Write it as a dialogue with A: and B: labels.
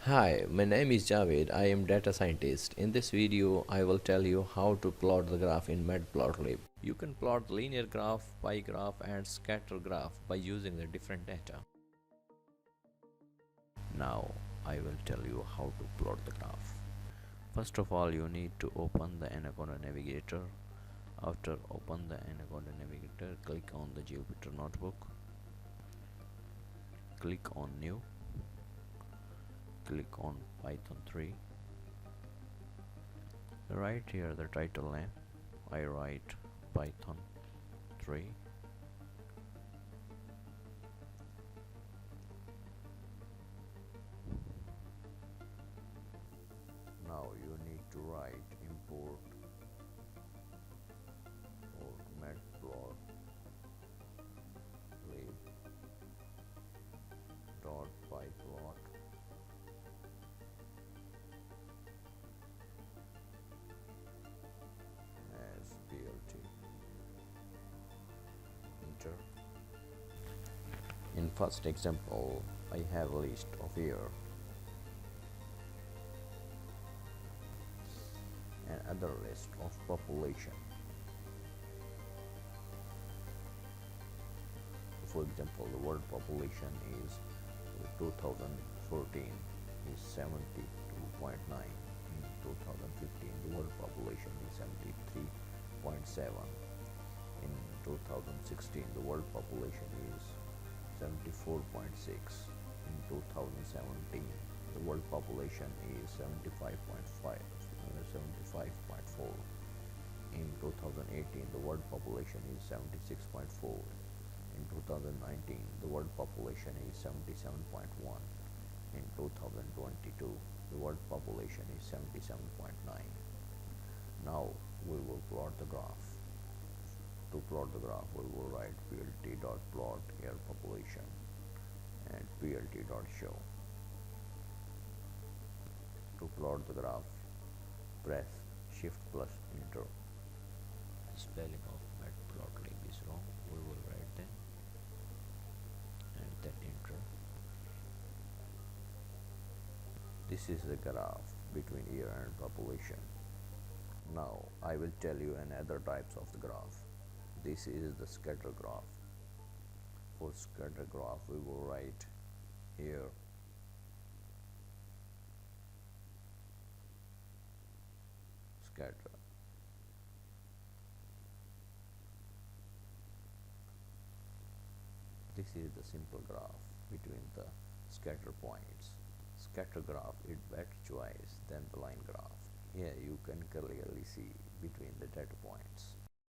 A: Hi, my name is Javed. I am data scientist. In this video, I will tell you how to plot the graph in matplotlib. You can plot linear graph, pie graph and scatter graph by using the different data. Now, I will tell you how to plot the graph. First of all, you need to open the Anaconda Navigator. After open the Anaconda Navigator, click on the Jupyter Notebook. Click on New. Click on Python 3. Write here the title name. I write Python 3. Now you need to write import or matplotlib dot pyplot as plt. Enter. In first example, I have a list of year and other list of population. For example, the world population is 2014 is 72.9. In 2015, the world population is 73.7. In 2016, the world population is 74.6. In 2017, the world population is 75.5, 75.4. In 2018, the world population is 76.4. In 2019, the world population is 77.1. In 2022, the world population is 77.9. Now we will plot the graph. To plot the graph, we will write plt.plot air population and plt.show. To plot the graph, press Shift plus Enter. The spelling of matplotlib is wrong. We will write then and then Enter. This is the graph between year and population. Now I will tell you another types of the graph. This is the scatter graph. For scatter graph, we will write here scatter. This is the simple graph between the scatter points. Scatter graph is better choice than the line graph. Here you can clearly see between the data points.